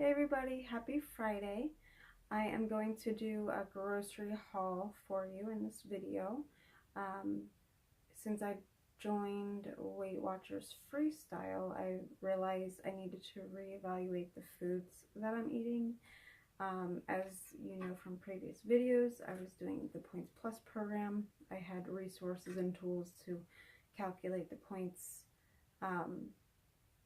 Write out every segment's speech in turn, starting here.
Hey everybody, happy Friday. I am going to do a grocery haul for you in this video. Since I joined Weight Watchers Freestyle, I realized I needed to reevaluate the foods that I'm eating. As you know from previous videos, I was doing the Points Plus program. I had resources and tools to calculate the points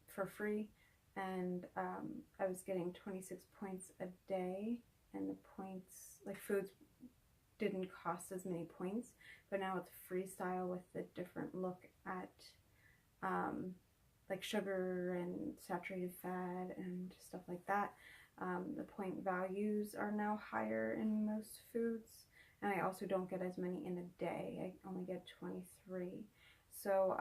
for free. And I was getting 26 points a day, and the points, like foods, didn't cost as many points. But now with Freestyle, with the different look at like sugar and saturated fat and stuff like that, the point values are now higher in most foods. And I also don't get as many in a day. I only get 23. So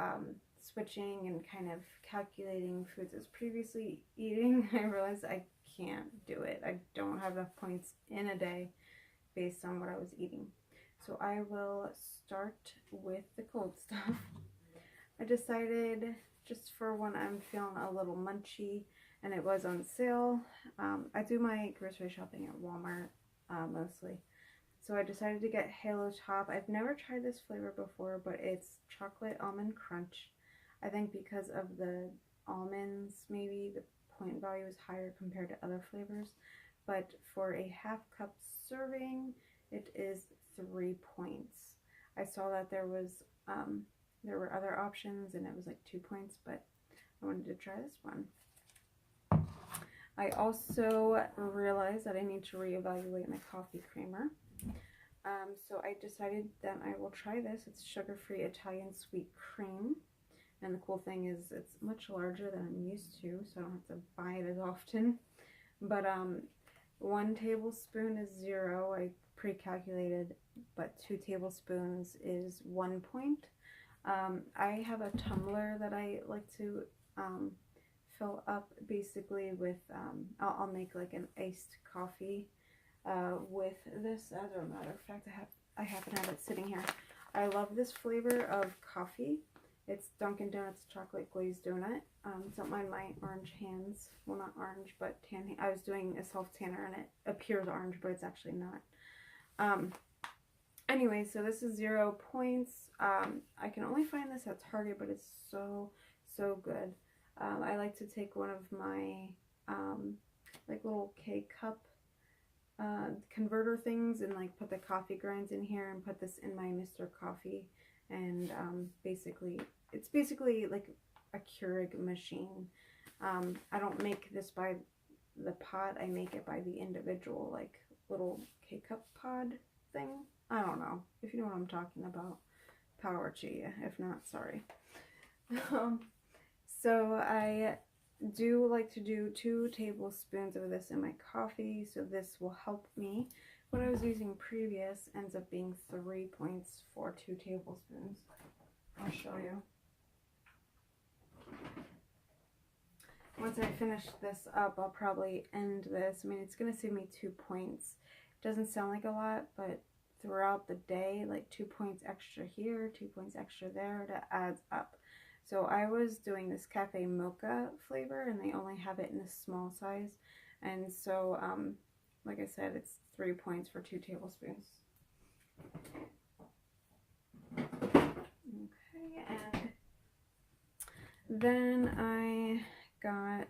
switching and kind of calculating foods I was previously eating, I realized I can't do it. I don't have enough points in a day based on what I was eating. So I will start with the cold stuff. I decided just for when I'm feeling a little munchy, and it was on sale. I do my grocery shopping at Walmart mostly. So I decided to get Halo Top. I've never tried this flavor before, but it's chocolate almond crunch. I think because of the almonds, maybe the point value is higher compared to other flavors. But for a half cup serving, it is 3 points. I saw that there were other options and it was like 2 points, but I wanted to try this one. I also realized that I need to reevaluate my coffee creamer. So I decided that I will try this. It's sugar-free Italian sweet cream. And the cool thing is it's much larger than I'm used to, so I don't have to buy it as often. But 1 tablespoon is 0. I pre-calculated, but 2 tablespoons is 1 point. I have a tumbler that I like to fill up basically with, I'll make like an iced coffee with this. As a matter of fact, I happen to have it sitting here. I love this flavor of coffee. It's Dunkin' Donuts chocolate glazed donut. Don't mind my orange hands. Well, not orange, but tan. I was doing a self tanner and it appears orange, but it's actually not. Anyway, so this is 0 points. I can only find this at Target, but it's so good. I like to take one of my like little K-cup converter things and like put the coffee grinds in here and put this in my Mr. Coffee. And it's basically like a Keurig machine. I don't make this by the pod. I make it by the individual like little K-cup pod thing. I don't know. If you know what I'm talking about, power to you. If not, sorry. So I do like to do 2 tablespoons of this in my coffee, so this will help me. What I was using previous ends up being 3 points for 2 tablespoons. I'll show you. Once I finish this up, I'll probably end this. I mean, it's going to save me 2 points. It doesn't sound like a lot, but throughout the day, like 2 points extra here, 2 points extra there, that adds up. So I was doing this cafe mocha flavor, and they only have it in a small size. And so, like I said, it's 3 points for 2 tablespoons. Okay, and then I got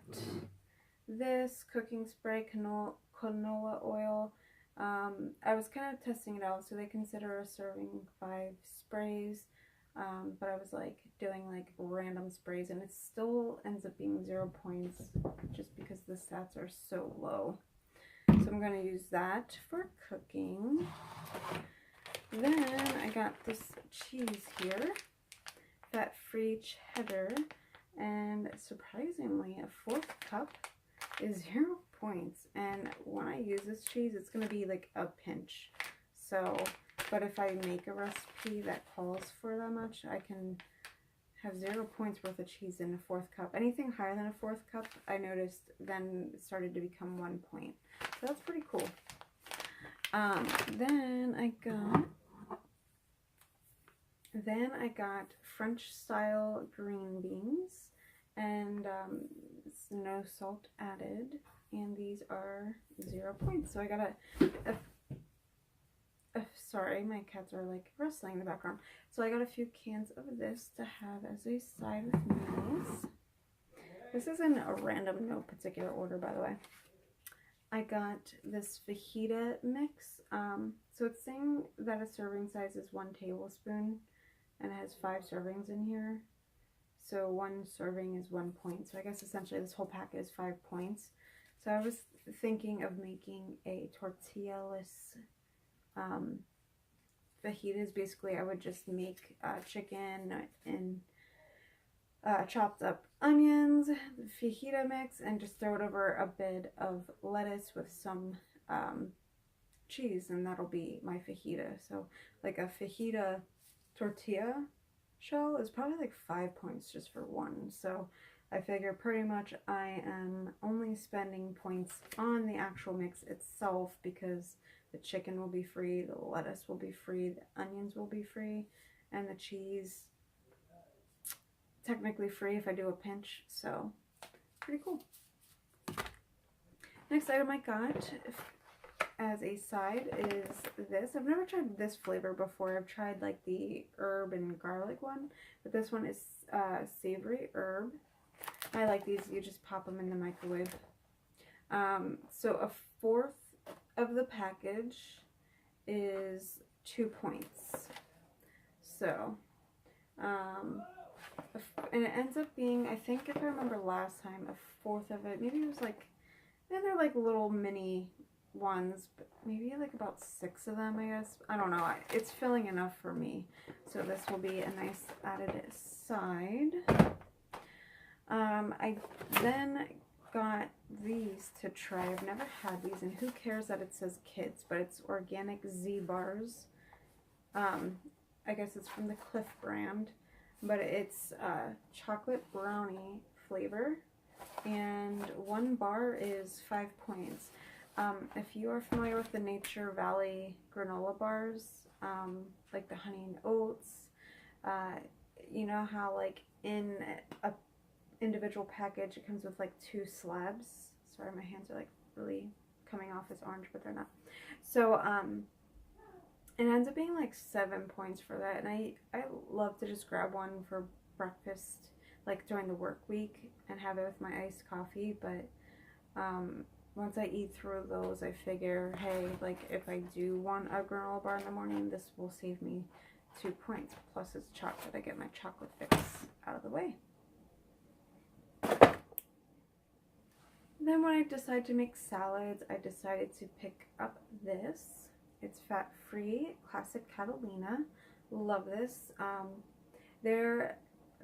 this cooking spray, canola oil. I was kind of testing it out, so they consider a serving 5 sprays. But I was like doing like random sprays, and it still ends up being 0 points just because the stats are so low. So I'm going to use that for cooking. Then I got this cheese here, fat-free cheddar, and surprisingly a 4th cup is 0 points. And when I use this cheese, it's going to be like a pinch. So, but if I make a recipe that calls for that much, I can have 0 points worth of cheese in a 4th cup. Anything higher than a 4th cup, I noticed then it started to become 1 point. So that's pretty cool. Then I got French style green beans, and it's no salt added. and these are 0 points. So I got sorry, my cats are like rustling in the background. So I got a few cans of this to have as a side with meals. This is in a random, no particular order, by the way. I got this fajita mix. So it's saying that a serving size is 1 tablespoon, and it has 5 servings in here. So 1 serving is 1 point. So I guess essentially this whole packet is 5 points. So I was thinking of making a tortilla-less fajitas. Basically, I would just make chicken and chopped up onions, the fajita mix, and just throw it over a bit of lettuce with some cheese, and that'll be my fajita. So like a fajita tortilla shell is probably like 5 points just for one. So I figure pretty much I am only spending points on the actual mix itself because the chicken will be free, the lettuce will be free, the onions will be free, and the cheese technically free if I do a pinch. So pretty cool. Next item I got as a side is this. I've never tried this flavor before. I've tried like the herb and garlic one, but this one is savory herb. I like these. You just pop them in the microwave. So 1/4 of the package is 2 points. So, and it ends up being, I think if I remember last time, 1/4 of it, maybe it was like, and they're like little mini ones, but maybe like about 6 of them, I guess. I don't know. It's filling enough for me. So this will be a nice added side. I then got these to try. I've never had these, and who cares that it says kids, but it's organic Z bars. I guess it's from the Cliff brand, but it's chocolate brownie flavor, and 1 bar is 5 points. If you are familiar with the Nature Valley granola bars, like the honey and oats, you know how like in a individual package it comes with like 2 slabs. Sorry, my hands are like really coming off as orange, but they're not. So it ends up being like 7 points for that, and I love to just grab one for breakfast like during the work week and have it with my iced coffee. But once I eat through those, I figure, hey, like if I do want a granola bar in the morning, this will save me 2 points. Plus it's chocolate. I get my chocolate fix out of the way. Then when I decided to make salads, I decided to pick up this. It's fat-free, classic Catalina. Love this.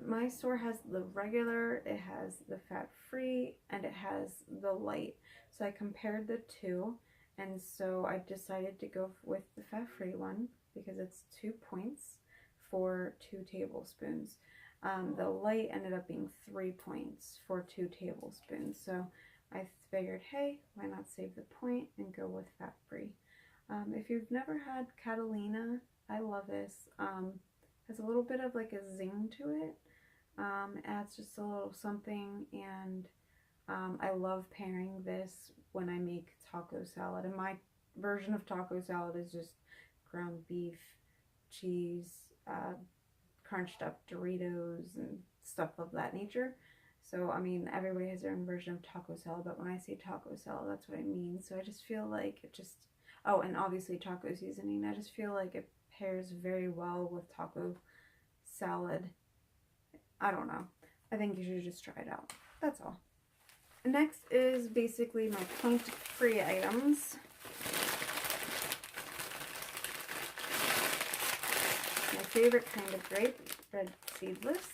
My store has the regular, it has the fat-free, and it has the light. So I compared the two, and so I decided to go with the fat-free one because it's 2 points for 2 tablespoons. The light ended up being 3 points for 2 tablespoons. So I figured, hey, why not save the point and go with fat-free. If you've never had Catalina, I love this. Has a little bit of like a zing to it. Adds just a little something, and I love pairing this when I make taco salad. And my version of taco salad is just ground beef, cheese, crunched up Doritos, and stuff of that nature. So, I mean, everybody has their own version of taco salad, but when I say taco salad, that's what I mean. So I just feel like it just, oh, and obviously taco seasoning, I just feel like it pairs very well with taco salad. I don't know. I think you should just try it out. That's all. Next is basically my point-free items. My favorite kind of grape, red seedless.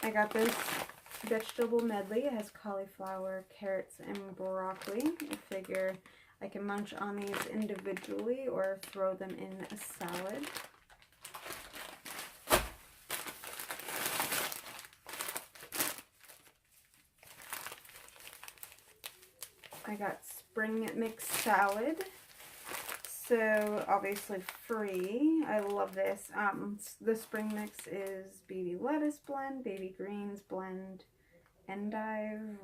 I got this vegetable medley. It has cauliflower, carrots, and broccoli. I figure I can munch on these individually or throw them in a salad. I got spring mix salad. also obviously free. I love this. The spring mix is baby lettuce blend, baby greens blend, endive,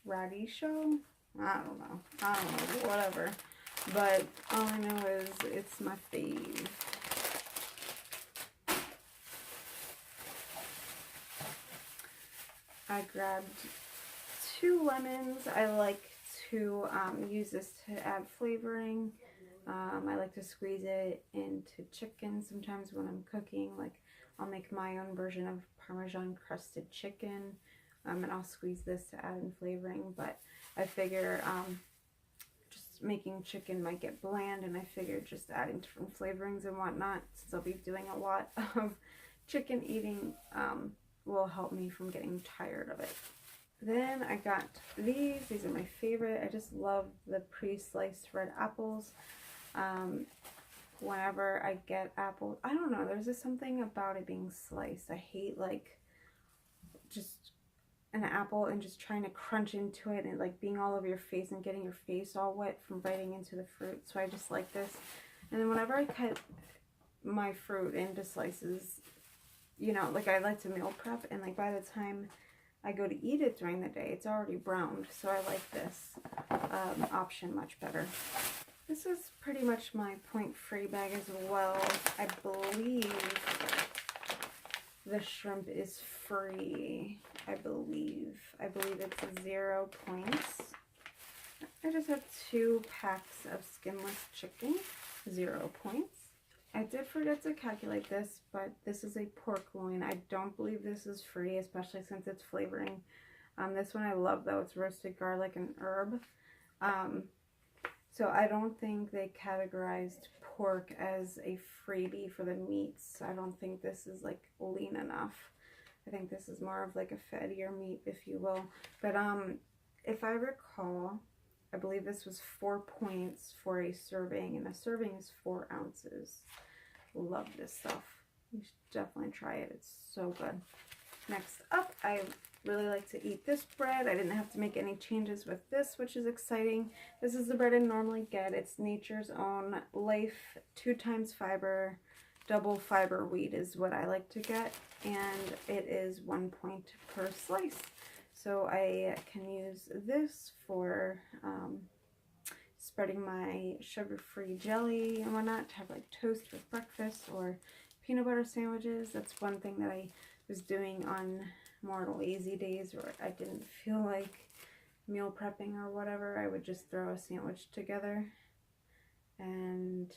radisho. I don't know, whatever. But all I know is it's my fave. I grabbed 2 lemons. I like to use this to add flavoring. I like to squeeze it into chicken sometimes when I'm cooking. Like, I'll make my own version of Parmesan crusted chicken, and I'll squeeze this to add in flavoring. But I figure just making chicken might get bland, and I figured just adding different flavorings and whatnot, since I'll be doing a lot of chicken eating, will help me from getting tired of it. Then I got these. These are my favorite. I just love the pre-sliced red apples. Whenever I get apples, I don't know, there's just something about it being sliced. I hate like just an apple and just trying to crunch into it and like being all over your face and getting your face all wet from biting into the fruit. So I just like this. And then whenever I cut my fruit into slices, you know, like I like to meal prep, and like by the time I go to eat it during the day, it's already browned. So I like this option much better. This is pretty much my point free bag as well. I believe the shrimp is free. I believe it's 0 points. I just have 2 packs of skinless chicken, 0 points. I did forget to calculate this, but this is a pork loin. I don't believe this is free, especially since it's flavoring. This one I love though. It's roasted garlic and herb. So I don't think they categorized pork as a freebie for the meats. I don't think this is like lean enough. I think this is more of like a fattier meat, if you will. But if I recall, I believe this was 4 points for a serving, and a serving is 4 ounces. Love this stuff. You should definitely try it. It's so good. Next up, I really like to eat this bread. I didn't have to make any changes with this, which is exciting. This is the bread I normally get. It's Nature's Own Life 2 times fiber, double fiber wheat is what I like to get, and it is 1 point per slice. So I can use this for spreading my sugar-free jelly and whatnot to have like toast with breakfast or peanut butter sandwiches. That's one thing that I was doing on more lazy days where I didn't feel like meal prepping or whatever. I would just throw a sandwich together, and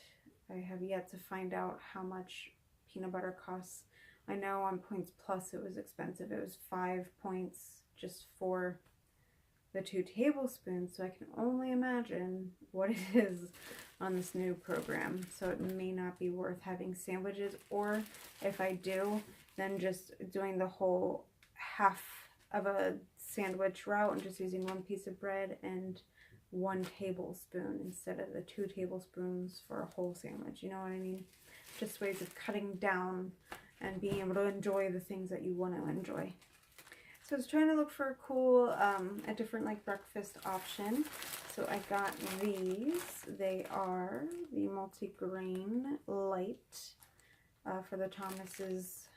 I have yet to find out how much peanut butter costs. I know on Points Plus it was expensive. It was 5 points just for the 2 tablespoons, so I can only imagine what it is on this new program. So it may not be worth having sandwiches, or if I do, then just doing the whole half of a sandwich route and just using 1 piece of bread and 1 tablespoon instead of the 2 tablespoons for a whole sandwich. You know what I mean? Just ways of cutting down and being able to enjoy the things that you want to enjoy. So I was trying to look for a cool, a different like breakfast option. So I got these. They are the multi-grain light for the Thomas's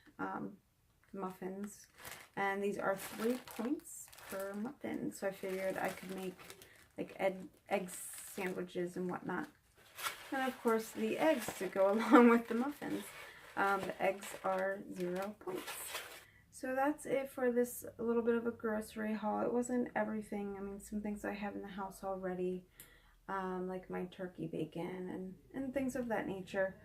muffins. And these are 3 points per muffin. So I figured I could make like egg sandwiches and whatnot. And of course the eggs to go along with the muffins. The eggs are 0 points. So that's it for this little bit of a grocery haul. It wasn't everything. I mean, some things I have in the house already, like my turkey bacon and things of that nature,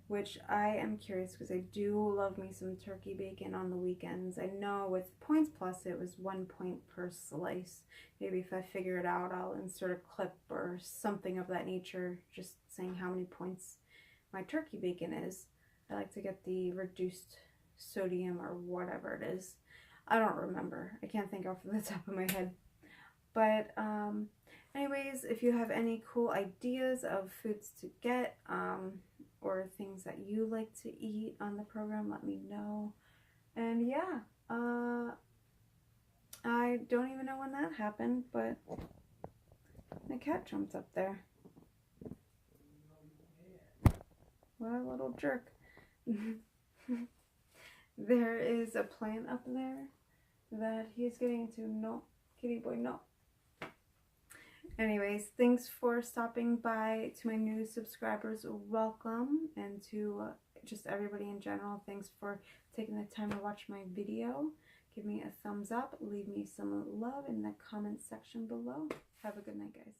which I am curious because I do love me some turkey bacon on the weekends. I know with Points Plus it was 1 point per slice. Maybe if I figure it out, I'll insert a clip or something of that nature, just saying how many points my turkey bacon is. I like to get the reduced sodium or whatever it is. I don't remember. I can't think off the top of my head. But anyways, if you have any cool ideas of foods to get or things that you like to eat on the program, let me know. And yeah, I don't even know when that happened, but My cat jumped up there. What a little jerk. There is a plant up there that he's getting into. No, kitty boy, no. Anyways, thanks for stopping by. To my new subscribers, welcome. And to just everybody in general, thanks for taking the time to watch my video. Give me a thumbs up. Leave me some love in the comment section below. Have a good night, guys.